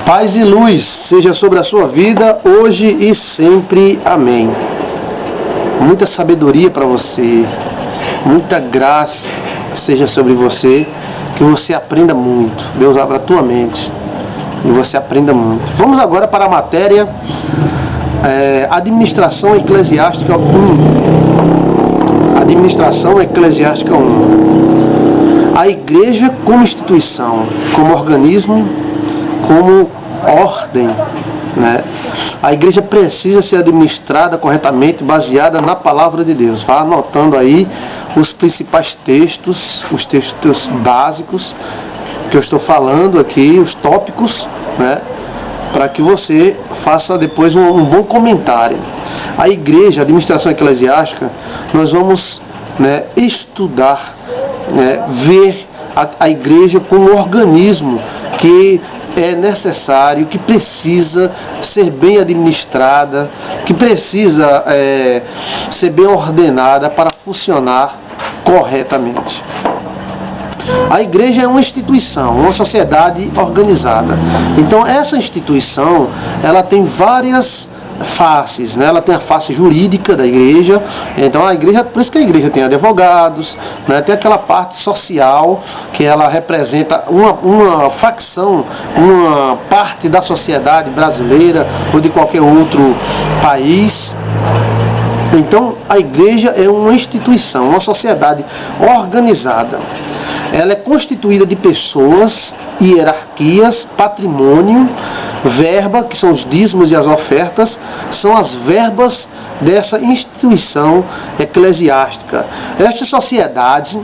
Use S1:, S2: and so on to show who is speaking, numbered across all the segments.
S1: Paz e luz seja sobre a sua vida, hoje e sempre. Amém. Muita sabedoria para você, muita graça seja sobre você, que você aprenda muito. Deus abra a tua mente e você aprenda muito. Vamos agora para a matéria Administração Eclesiástica 1. Administração Eclesiástica 1. A igreja como instituição, como organismo, como ordem, né? A igreja precisa ser administrada corretamente, baseada na palavra de Deus. Vá anotando aí os principais textos, os textos básicos que eu estou falando aqui, os tópicos, né? Para que você faça depois um bom comentário. A igreja, a administração eclesiástica, nós vamos, né, estudar, né, ver a igreja como organismo que é necessário, que precisa ser bem administrada, que precisa ser bem ordenada para funcionar corretamente. A igreja é uma instituição, uma sociedade organizada. Então essa instituição, ela tem várias faces, né? Ela tem a face jurídica da igreja. Então a igreja, por isso que a igreja tem advogados, né? Tem aquela parte social que ela representa uma facção, uma parte da sociedade brasileira ou de qualquer outro país. Então a igreja é uma instituição, uma sociedade organizada. Ela é constituída de pessoas, hierarquias, patrimônio, verba, que são os dízimos e as ofertas, são as verbas dessa instituição eclesiástica. Esta sociedade,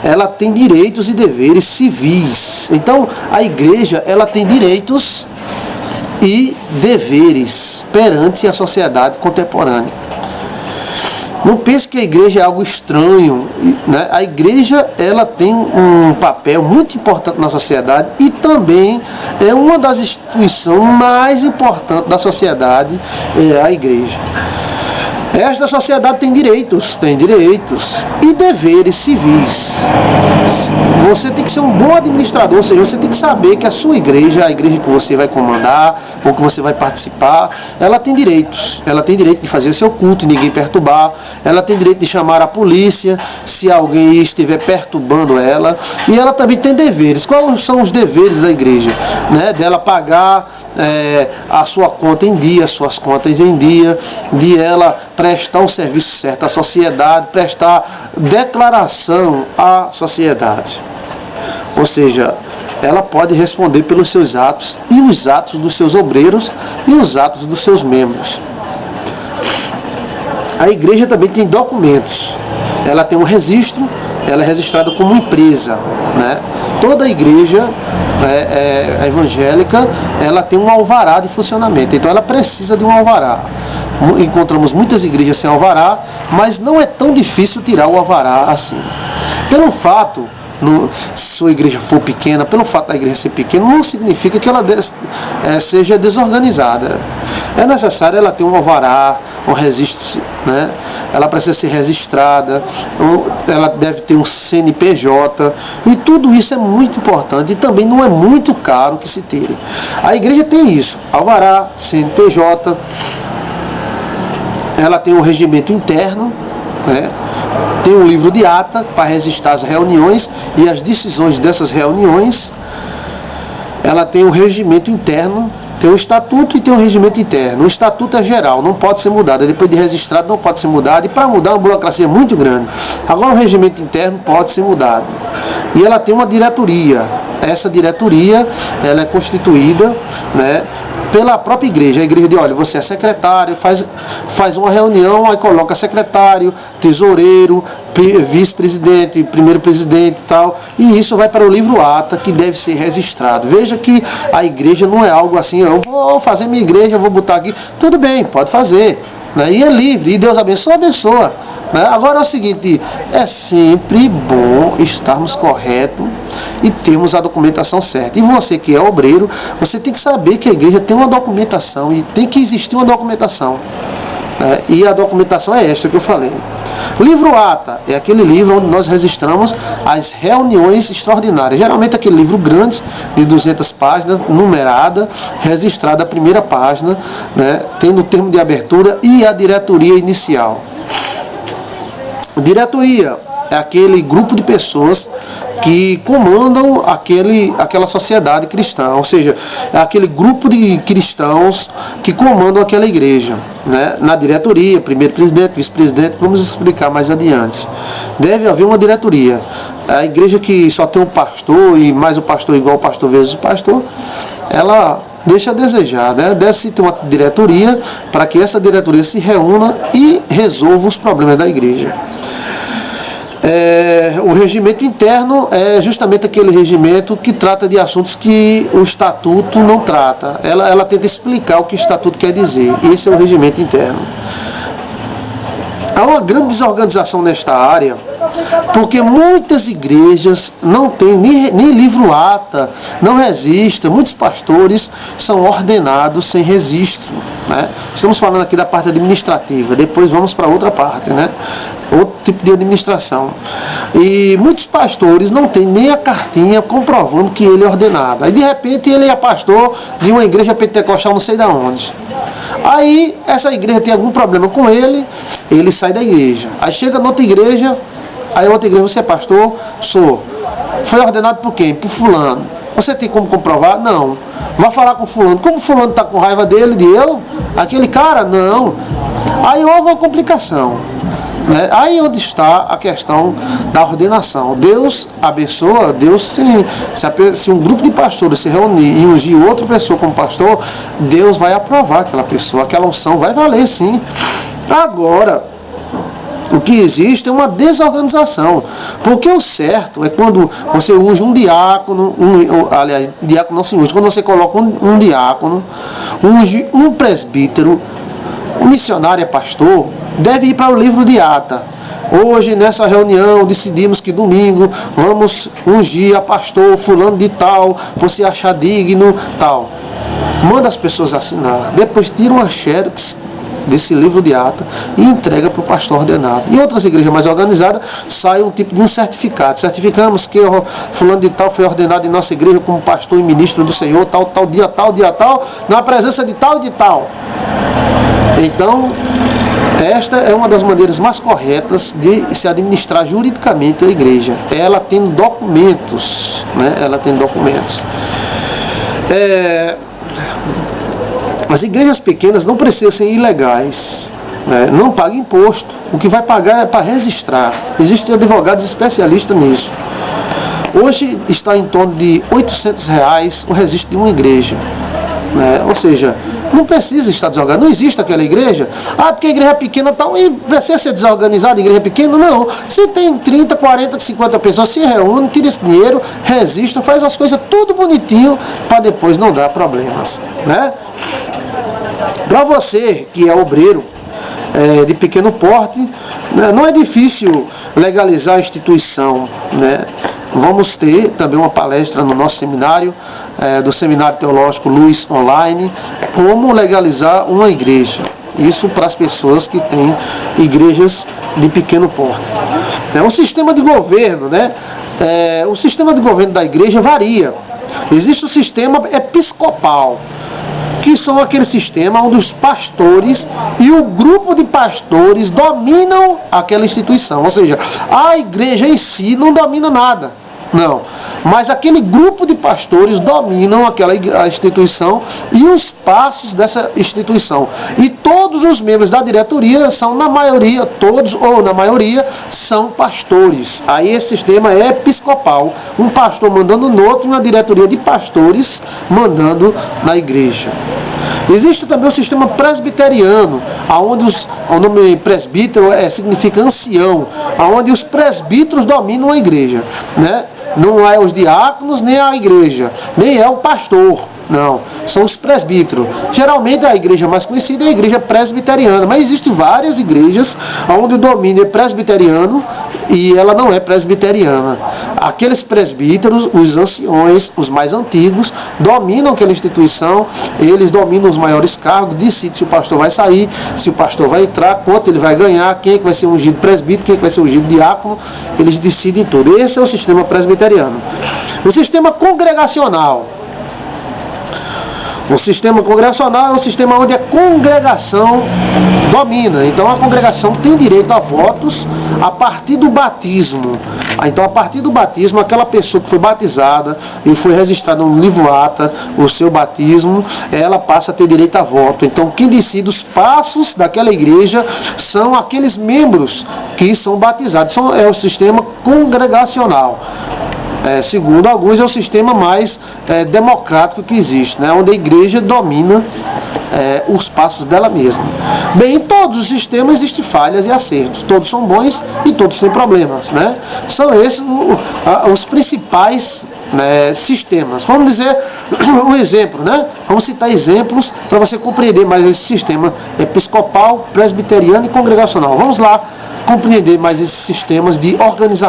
S1: ela tem direitos e deveres civis. Então, a igreja, ela tem direitos e deveres perante a sociedade contemporânea. Não pense que a igreja é algo estranho, né? A igreja, ela tem um papel muito importante na sociedade e também é uma das instituições mais importantes da sociedade, a igreja. Esta sociedade tem direitos e deveres civis. Você tem que ser um bom administrador, ou seja, você tem que saber que a sua igreja, a igreja que você vai comandar, ou que você vai participar, ela tem direitos. Ela tem direito de fazer o seu culto e ninguém perturbar. Ela tem direito de chamar a polícia se alguém estiver perturbando ela. E ela também tem deveres. Quais são os deveres da igreja? Né? Dela pagar a sua conta em dia, as suas contas em dia, de ela prestar o serviço certo à sociedade, prestar declaração à sociedade. Ou seja, ela pode responder pelos seus atos e os atos dos seus obreiros e os atos dos seus membros. A igreja também tem documentos. Ela tem um registro, ela é registrada como empresa, né? Toda igreja evangélica, ela tem um alvará de funcionamento, então ela precisa de um alvará. Encontramos muitas igrejas sem alvará, mas não é tão difícil tirar o alvará assim. Pelo fato, se sua igreja for pequena, pelo fato da igreja ser pequena, não significa que ela seja desorganizada. É necessário ela ter um alvará, um registro, né? Ela precisa ser registrada, ela deve ter um CNPJ, e tudo isso é muito importante e também não é muito caro que se ter. A igreja tem isso, alvará, CNPJ, ela tem um regimento interno, né? Tem um livro de ata para registrar as reuniões e as decisões dessas reuniões. Ela tem um regimento interno, tem um estatuto e tem um regimento interno. O estatuto é geral, não pode ser mudado. Depois de registrado, não pode ser mudado. E para mudar, uma burocracia muito grande. Agora, o regimento interno pode ser mudado. E ela tem uma diretoria. Essa diretoria, ela é constituída, né, pela própria igreja. A igreja diz, olha, você é secretário, faz uma reunião, aí coloca secretário, tesoureiro, vice-presidente, primeiro presidente e tal. E isso vai para o livro ata, que deve ser registrado. Veja que a igreja não é algo assim, eu vou fazer minha igreja, vou botar aqui. Tudo bem, pode fazer, né? E é livre, e Deus abençoa, abençoa. Né? Agora é o seguinte, é sempre bom estarmos corretos e termos a documentação certa. E você que é obreiro, você tem que saber que a igreja tem uma documentação e tem que existir uma documentação. E a documentação é esta que eu falei. Livro ata é aquele livro onde nós registramos as reuniões extraordinárias. Geralmente aquele livro grande, de 200 páginas, numerada, registrada a primeira página, né, tendo o termo de abertura e a diretoria inicial. Diretoria é aquele grupo de pessoas que comandam aquela sociedade cristã, ou seja, é aquele grupo de cristãos que comandam aquela igreja, né? Na diretoria, primeiro presidente, vice-presidente, vamos explicar mais adiante. Deve haver uma diretoria. A igreja que só tem um pastor e mais o pastor igual o pastor vezes o pastor, ela deixa a desejar, né? Deve-se ter uma diretoria para que essa diretoria se reúna e resolva os problemas da igreja. O regimento interno é justamente aquele regimento que trata de assuntos que o estatuto não trata. Ela tenta explicar o que o estatuto quer dizer. Esse é o regimento interno. Há uma grande desorganização nesta área, porque muitas igrejas não têm nem livro ata, não registram. Muitos pastores são ordenados sem registro, né? Estamos falando aqui da parte administrativa, depois vamos para outra parte, né? Outro tipo de administração. E muitos pastores não têm nem a cartinha comprovando que ele é ordenado. Aí de repente ele é pastor de uma igreja pentecostal não sei de onde. Aí essa igreja tem algum problema com ele, ele sai da igreja. Aí chega noutra igreja, aí outra igreja, você é pastor? Sou. Foi ordenado por quem? Por fulano. Você tem como comprovar? Não. Vai falar com fulano. Como fulano está com raiva dele, de eu? Aquele cara? Não. Aí houve uma complicação. Aí onde está a questão da ordenação. Deus abençoa, se um grupo de pastores se reunir e ungir outra pessoa como pastor, Deus vai aprovar aquela pessoa, aquela unção vai valer sim. Agora, o que existe é uma desorganização, porque o certo é quando você unge um diácono, aliás, diácono não se unge, quando você coloca um diácono, unge um presbítero, o missionário é pastor, deve ir para o livro de ata. Hoje, nessa reunião, decidimos que domingo vamos ungir a pastor fulano de tal, você achar digno, tal. Manda as pessoas assinar. Depois tira uma xerox desse livro de ata e entrega para o pastor ordenado. Em outras igrejas mais organizadas, sai um tipo de um certificado. Certificamos que o fulano de tal foi ordenado em nossa igreja como pastor e ministro do Senhor, tal dia, na presença de tal e de tal. Então, esta é uma das maneiras mais corretas de se administrar juridicamente a igreja. Ela tem documentos, né? Ela tem documentos. As igrejas pequenas não precisam ser ilegais, né? Não pagam imposto. O que vai pagar é para registrar. Existem advogados especialistas nisso. Hoje está em torno de R$800 o registro de uma igreja, né? Ou seja, não precisa estar desorganizado. Não existe aquela igreja. Porque a igreja é pequena tal, e precisa ser desorganizada, a igreja é pequena? Não. Se tem 30, 40, 50 pessoas, se reúnem, tira esse dinheiro, registra, faz as coisas tudo bonitinho, para depois não dar problemas, né? Para você que é obreiro de pequeno porte, né, não é difícil legalizar a instituição, né? Vamos ter também uma palestra no nosso seminário, do Seminário Teológico Luz Online, como legalizar uma igreja. Isso para as pessoas que têm igrejas de pequeno porte. O sistema de governo, né? O sistema de governo da igreja varia. Existe o sistema episcopal, que são aquele sistema onde os pastores e o grupo de pastores dominam aquela instituição. Ou seja, a igreja em si não domina nada. Não. Mas aquele grupo de pastores dominam a instituição e os passos dessa instituição. E todos os membros da diretoria são, na maioria, todos ou na maioria, são pastores. Aí esse sistema é episcopal. Um pastor mandando no outro e uma diretoria de pastores mandando na igreja. Existe também o sistema presbiteriano, onde o nome presbítero significa ancião, onde os presbíteros dominam a igreja, né? Não é os diáconos, nem a igreja, nem é o pastor, não. são os presbíteros. Geralmente a igreja mais conhecida é a igreja presbiteriana, mas existem várias igrejas onde o domínio é presbiteriano e ela não é presbiteriana. Aqueles presbíteros, os anciões, os mais antigos, dominam aquela instituição, eles dominam os maiores cargos, decidem se o pastor vai sair, se o pastor vai entrar, quanto ele vai ganhar, quem é que vai ser ungido presbítero, quem é que vai ser ungido diácono, eles decidem tudo. Esse é o sistema presbiteriano. O sistema congregacional. O sistema congregacional é um sistema onde a congregação domina. Então a congregação tem direito a votos a partir do batismo. Então a partir do batismo, aquela pessoa que foi batizada e foi registrada no livro ata, o seu batismo, ela passa a ter direito a voto. Então quem decide os passos daquela igreja são aqueles membros que são batizados. Então, é o sistema congregacional. Segundo alguns, é o sistema mais democrático que existe, né? Onde a igreja domina os passos dela mesma. Bem, em todos os sistemas existem falhas e acertos. Todos são bons e todos têm problemas, né? São esses os principais, né, sistemas. Vamos dizer um exemplo, né? Vamos citar exemplos para você compreender mais esse sistema episcopal, presbiteriano e congregacional. Vamos lá compreender mais esses sistemas de organização